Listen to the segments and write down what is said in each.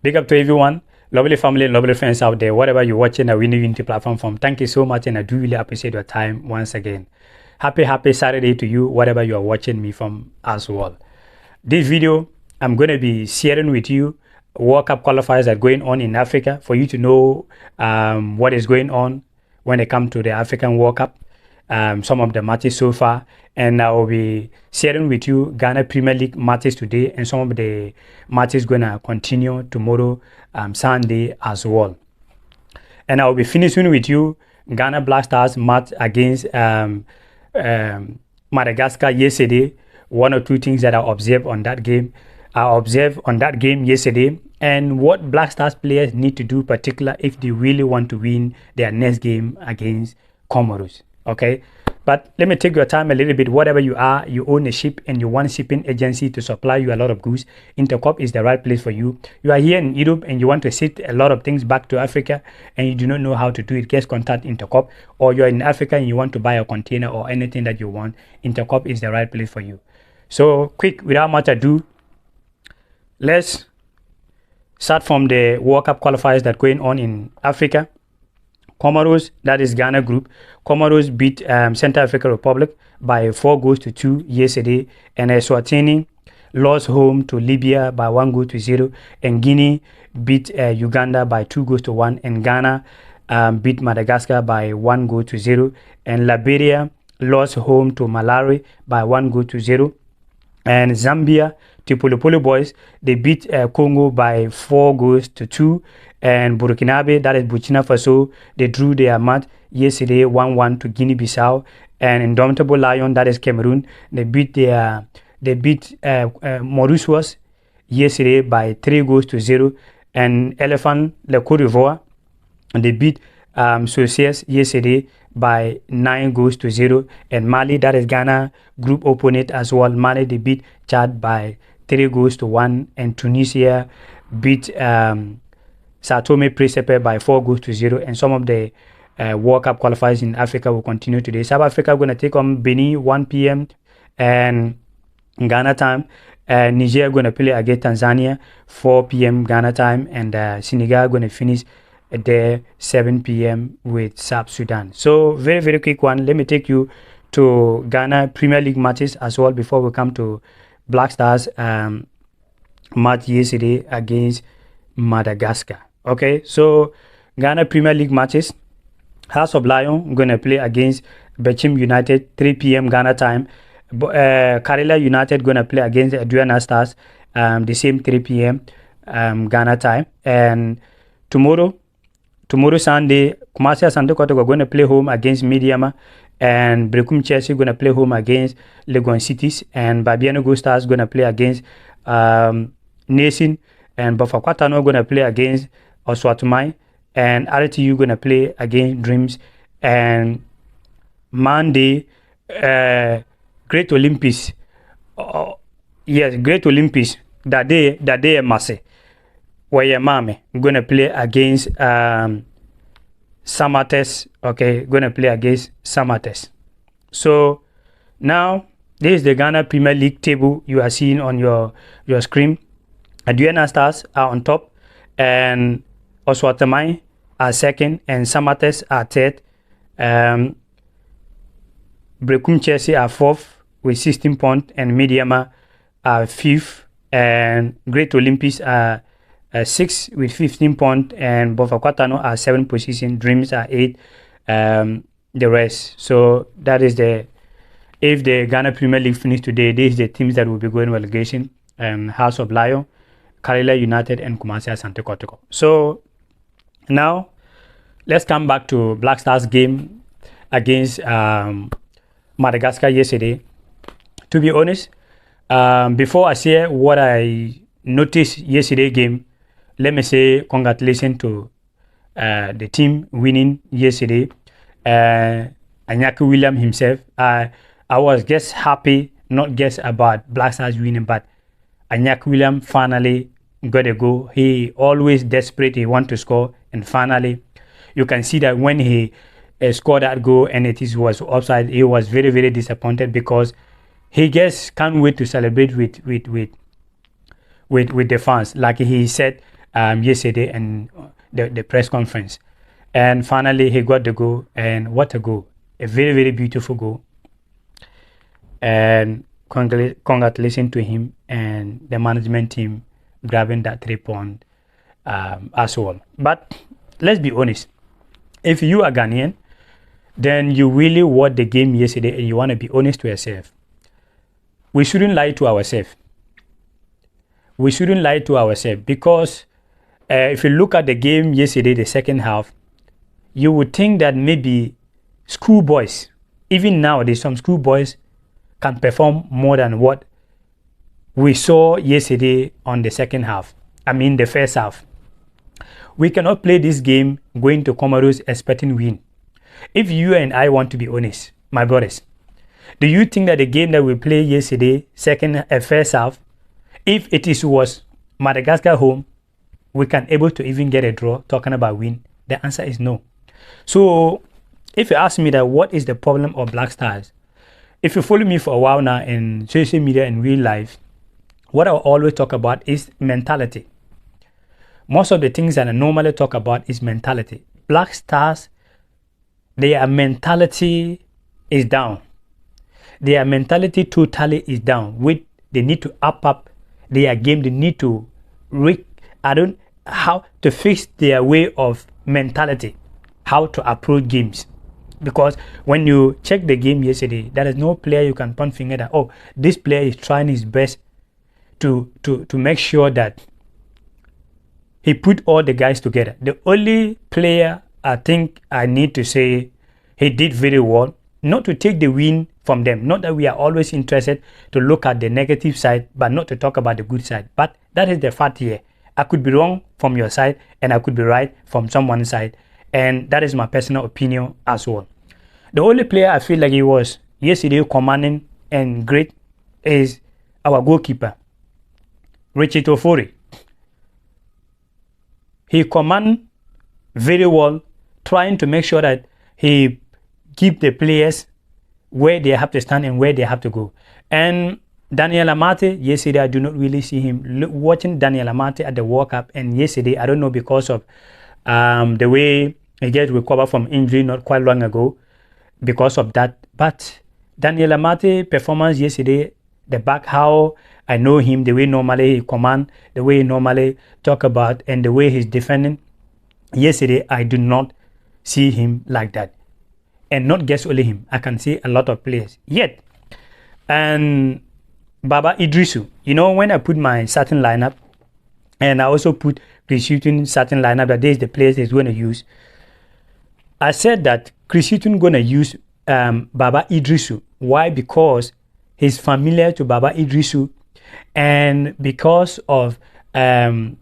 Big up to everyone, lovely family, lovely friends out there, whatever you're watching a Awini Unity platform from. Thank you so much, and I do really appreciate your time once again. Happy Saturday to you, whatever you are watching me from as well. This video, I'm going to be sharing with you World Cup qualifiers that are going on in Africa for you to know what is going on when it comes to the African World Cup. Some of the matches so far, and I will be sharing with you Ghana Premier League matches today, and some of the matches gonna continue tomorrow, Sunday as well. And I will be finishing with you Ghana Black Stars match against Madagascar yesterday. One or two things that I observed on that game. Yesterday, and what Black Stars players need to do, particular if they really want to win their next game against Comoros. Okay, but let me take your time a little bit. Whatever you are, you own a ship and you want a shipping agency to supply you a lot of goods, Intercop is the right place for you. You are here in Europe and you want to ship a lot of things back to Africa and you do not know how to do it, just contact Intercop. Or you're in Africa and you want to buy a container or anything that you want, Intercop is the right place for you. So quick, without much ado, let's start from the World Cup qualifiers that are going on in Africa. Comoros, that is Ghana group. Comoros beat Central African Republic by 4-2 yesterday, and Eswatini lost home to Libya by 1-0, and Guinea beat Uganda by 2-1, and Ghana beat Madagascar by 1-0, and Liberia lost home to Malawi by 1-0, and Zambia, Tipolopolo boys, they beat Congo by 4-2, and Burkinabe, that is Burkina Faso, they drew their match yesterday 1-1 to Guinea-Bissau, and Indomitable Lion, that is Cameroon, they beat Mauritius yesterday by 3-0, and Elephant, the Cote d'Ivoire, they beat Socios yesterday by 9-0, and Mali, that is Ghana group opponent as well, Mali, they beat Chad by 3-1, and Tunisia beat Sao Tome Principe by 4-0, and some of the World Cup qualifiers in Africa will continue today. South Africa are going to take on Benin 1 p.m. and Ghana time. Niger are going to play against Tanzania 4 p.m. Ghana time, and Senegal are going to finish there 7 p.m. with South Sudan. So very quick one. Let me take you to Ghana Premier League matches as well before we come to Black Stars match yesterday against Madagascar. Okay, so Ghana Premier League matches. House of Lion going to play against Bechim United 3 p.m. Ghana time. Karela United going to play against Aduana Stars the same 3 p.m. Ghana time. And tomorrow Sunday, Kumasi Asante Kotoko are going to play home against Mediama, and Brekum Chelsea going to play home against Legon Cities, and Babiano Go Stars going to play against Nation, and Bafakwatano going to play against Oswatumai, and RTU going to play against Dreams, and Monday, Great Olympics. Yes, Great Olympics. That day, Mase. Where Mame gonna play against Samates. Okay, gonna play against Samates. So now this is the Ghana Premier League table you are seeing on your screen. Aduana Stars are on top, and Oswatamai are second, and Samates are third. Brekum Chelsea are fourth with 16 points, and Mediama are fifth, and Great Olympics are 6 with 15 points, and Bofakwatano are 7th position, Dreams are 8, the rest. So that is if the Ghana Premier League finish today, this is the teams that will be going relegation. House of Lion, Karela United, and Kumasi Asante Kotoko. So now let's come back to Black Stars game against Madagascar yesterday. To be honest, before I share what I noticed yesterday game, let me say congratulations to the team winning yesterday. Anyaki William himself, I was just happy, not just about Black Stars winning, but Anyaki William finally got a goal. He always desperate, he want to score, and finally you can see that when he scored that goal and it was offside, he was very disappointed because he just can't wait to celebrate with the fans. Like he said, yesterday and the press conference. And finally, he got the goal, and what a goal! A very, very beautiful goal. And congratulations to him and the management team grabbing that 3 point as well. But let's be honest, if you are Ghanaian, then you really watched the game yesterday and you want to be honest to yourself. We shouldn't lie to ourselves. We shouldn't lie to ourselves because if you look at the game yesterday, the second half, you would think that maybe schoolboys, even nowadays, some schoolboys can perform more than what we saw yesterday on the second half. I mean, the first half. We cannot play this game going to Comoros expecting win. If you and I want to be honest, my brothers, do you think that the game that we played yesterday, first half, if was Madagascar home, we can able to even get a draw talking about win? The answer is no. So if you ask me that what is the problem of Black Stars, if you follow me for a while now in social media and real life, what I always talk about is mentality. Most of the things that I normally talk about is mentality. Black Stars, their mentality is down. Their mentality totally is down. They need to up their game. They need to how to fix their way of mentality, how to approach games. Because when you check the game yesterday, there is no player you can point finger that, oh, this player is trying his best to make sure that he put all the guys together. The only player I think I need to say he did very well, not to take the win from them. Not that we are always interested to look at the negative side, but not to talk about the good side. But that is the fact here. I could be wrong from your side and I could be right from someone's side. And that is my personal opinion as well. The only player I feel like he was yesterday commanding and great is our goalkeeper, Richie Tofori. He command very well, trying to make sure that he keep the players where they have to stand and where they have to go. And Daniel Amate, yesterday I do not really see him. Watching Daniel Amate at the World Cup, and yesterday, I don't know, because of the way he gets recovered from injury not quite long ago, because of that. But Daniel Amate performance yesterday, the back, how I know him, the way normally he command, the way he normally talk about, and the way he's defending, yesterday I do not see him like that. And not just only him, I can see a lot of players. Yet, and Baba Idrisu, when I put my starting lineup, and I also put Chris Hughton starting lineup, that is the players he's going to use, I said that Chris Hughton going to use Baba Idrisu. Why? Because he's familiar to Baba Idrisu, and because of Magid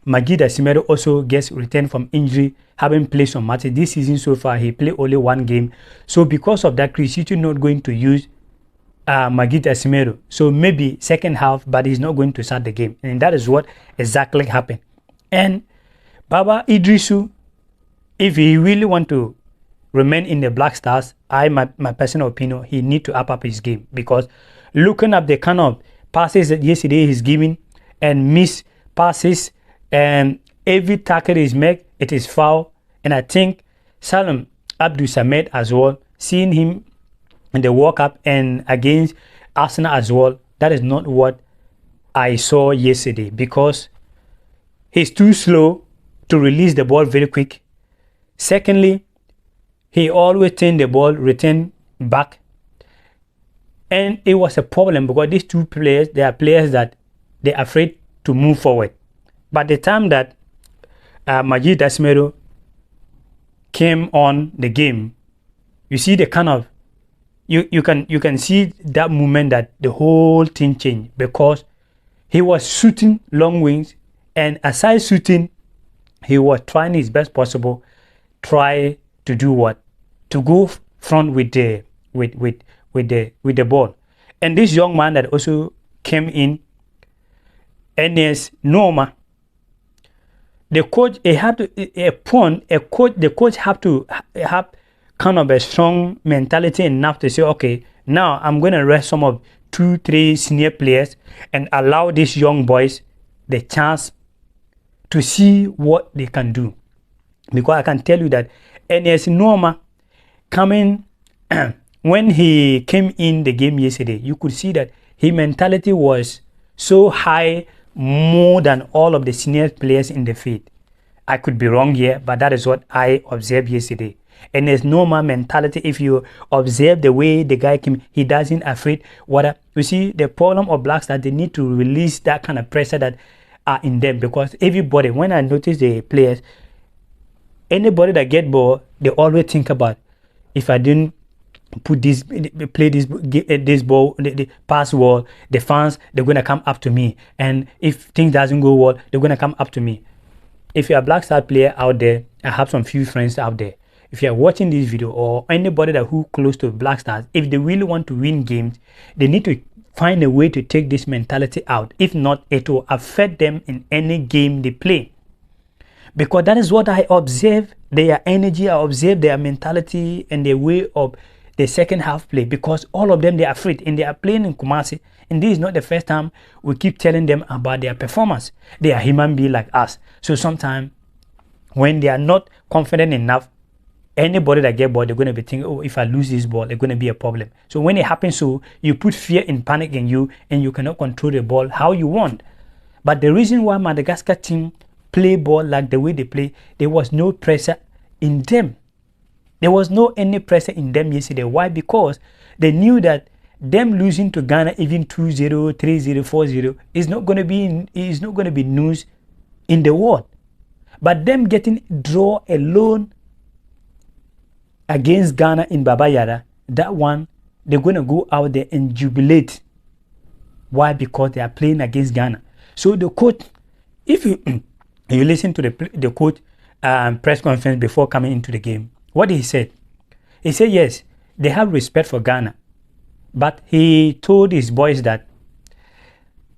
Asimero also gets returned from injury, having played some matches this season so far. He played only one game. So because of that, Chris Hughton not going to use Magid Asimero. So maybe second half, but he's not going to start the game. And that is what exactly happened. And Baba Idrisu, if he really want to remain in the Black Stars, my personal opinion, he need to up his game. Because looking at the kind of passes that yesterday he's giving and miss passes, and every tackle is made, it is foul. And I think Salam Abdul Samed as well, seeing him in the World Cup and against Arsenal as well, that is not what I saw yesterday, because he's too slow to release the ball very quick. Secondly, he always turn the ball, return back. And it was a problem because these two players, they are players that they're afraid to move forward. By the time that Magid Asimero came on the game, you see the kind of, you can see that moment that the whole thing changed, because he was shooting long wings, and aside shooting, he was trying his best possible, try to do what? To go front with the ball. And this young man that also came in, Enes Noma, the coach, the coach have to have kind of a strong mentality enough to say, okay, now I'm going to rest some of 2-3 senior players and allow these young boys the chance to see what they can do. Because I can tell you that NS Norma coming when he came in the game yesterday, you could see that his mentality was so high, more than all of the senior players in the field. I could be wrong here, but that is what I observed yesterday. And there's normal mentality. If you observe the way the guy came, he doesn't afraid. What you see, the problem of Black Stars, they need to release that kind of pressure that are in them, because everybody, when I notice the players, anybody that get ball, they always think about, if I didn't put this, play this ball, the pass well, the fans, they're gonna come up to me, and if things doesn't go well, they're gonna come up to me. If you're a Black Star player out there, I have some few friends out there. If you're watching this video, or anybody that who close to Black Stars, if they really want to win games, they need to find a way to take this mentality out. If not, it will affect them in any game they play. Because that is what I observe, their energy, I observe their mentality and their way of the second half play. Because all of them, they are afraid, and they are playing in Kumasi. And this is not the first time we keep telling them about their performance. They are human beings like us. So sometimes when they are not confident enough, anybody that get ball, they're going to be thinking, oh, if I lose this ball, it's going to be a problem. So when it happens, so you put fear and panic in you, and you cannot control the ball how you want. But the reason why Madagascar team play ball like the way they play, there was no pressure in them. There was no any pressure in them yesterday. Why? Because they knew that them losing to Ghana even 2-0, 3-0, 4-0 is not going to be news in the world. But them getting draw alone against Ghana in Baba Yara, that one, they're going to go out there and jubilate. Why? Because they are playing against Ghana. So the coach, if you you listen to the coach press conference before coming into the game, what he said? He said, yes, they have respect for Ghana. But he told his boys that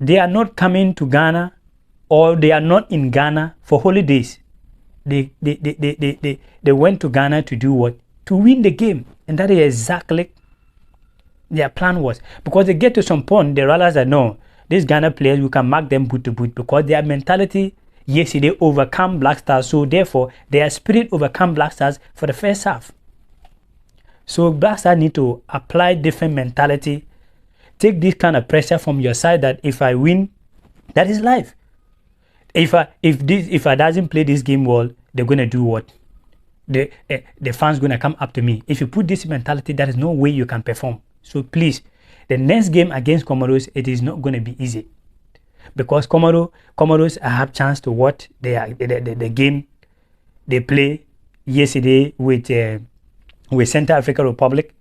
they are not coming to Ghana, or they are not in Ghana for holidays. They went to Ghana to do what? To win the game. And that is exactly their plan was. Because they get to some point, they realize that no, these Ghana players, we can mark them boot to boot, because their mentality yesterday overcome Black Stars. So therefore, their spirit overcome Black Stars for the first half. So Black Stars need to apply different mentality. Take this kind of pressure from your side that if I win, that is life. If I doesn't play this game well, they're gonna do what? The fans gonna come up to me. If you put this mentality, there is no way you can perform. So please, the next game against Comoros, it is not gonna be easy, because Comoros have chance to watch the game they play yesterday with Central African Republic,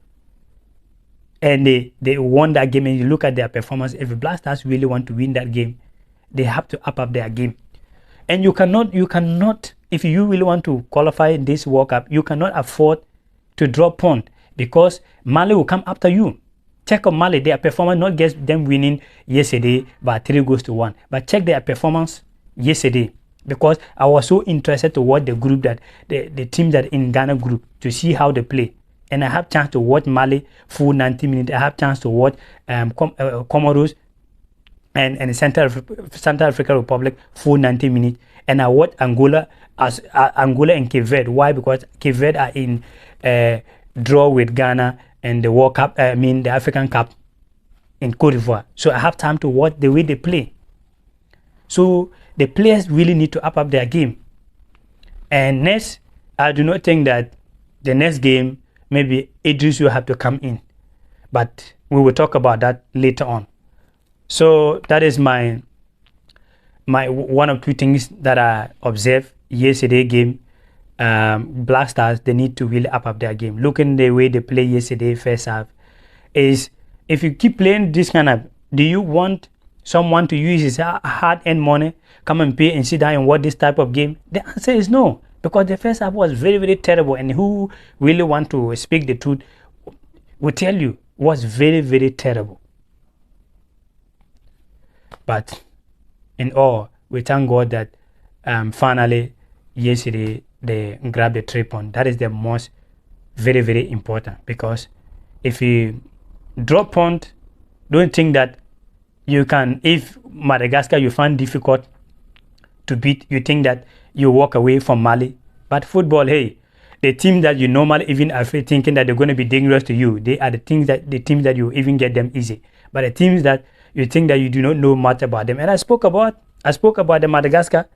and they won that game. And you look at their performance. If the Black Stars really want to win that game, they have to up their game. And you cannot, if you really want to qualify in this World Cup, you cannot afford to drop point, because Mali will come after you. Check on Mali, their performance, not just them winning yesterday by 3-1, but check their performance yesterday. Because I was so interested to watch the group, that the team that in Ghana group, to see how they play. And I have chance to watch Mali full 90 minutes. I have chance to watch Comoros and Central African Republic full 90 minutes. And I watch Angola and Cape Verde. Why? Because Cape Verde are in draw with Ghana and the World Cup, the African Cup in Cote d'Ivoire. So I have time to watch the way they play. So the players really need to up their game. And next, I do not think that the next game, maybe Idris will have to come in. But we will talk about that later on. So that is my one of two things that I observed yesterday game. Black Stars, they need to really up their game. Looking the way they play yesterday first half, is if you keep playing this kind of, do you want someone to use his hard-earned money, come and pay and sit down and watch this type of game? The answer is no, because the first half was very, very terrible. And who really want to speak the truth will tell you was very, very terrible. But in all, we thank God that finally yesterday they grabbed the 3 points. That is the most very, very important, because if you drop point, don't think that you can, if Madagascar you find difficult to beat, you think that you walk away from Mali. But football, hey, the team that you normally even are thinking that they're going to be dangerous to you, they are the teams that you even get them easy. But the teams that you think that you do not know much about them. And I spoke about the Madagascar,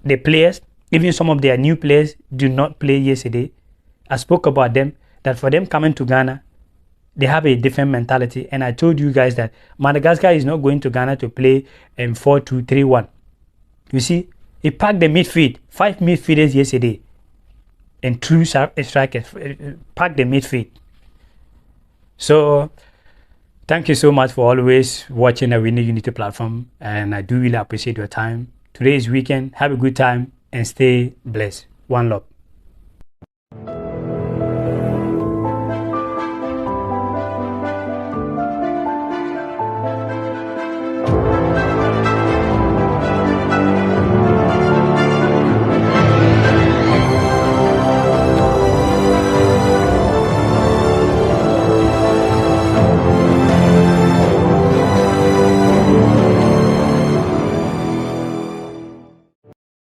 the players, even some of their new players do not play yesterday. I spoke about them, that for them coming to Ghana, they have a different mentality. And I told you guys that Madagascar is not going to Ghana to play 4-2-3-1. You see, he packed the midfield, 5 midfielders yesterday, and 2 strikers, packed the midfield. So, thank you so much for always watching the Awini Unity platform, and I do really appreciate your time. Today is weekend. Have a good time and stay blessed. One love.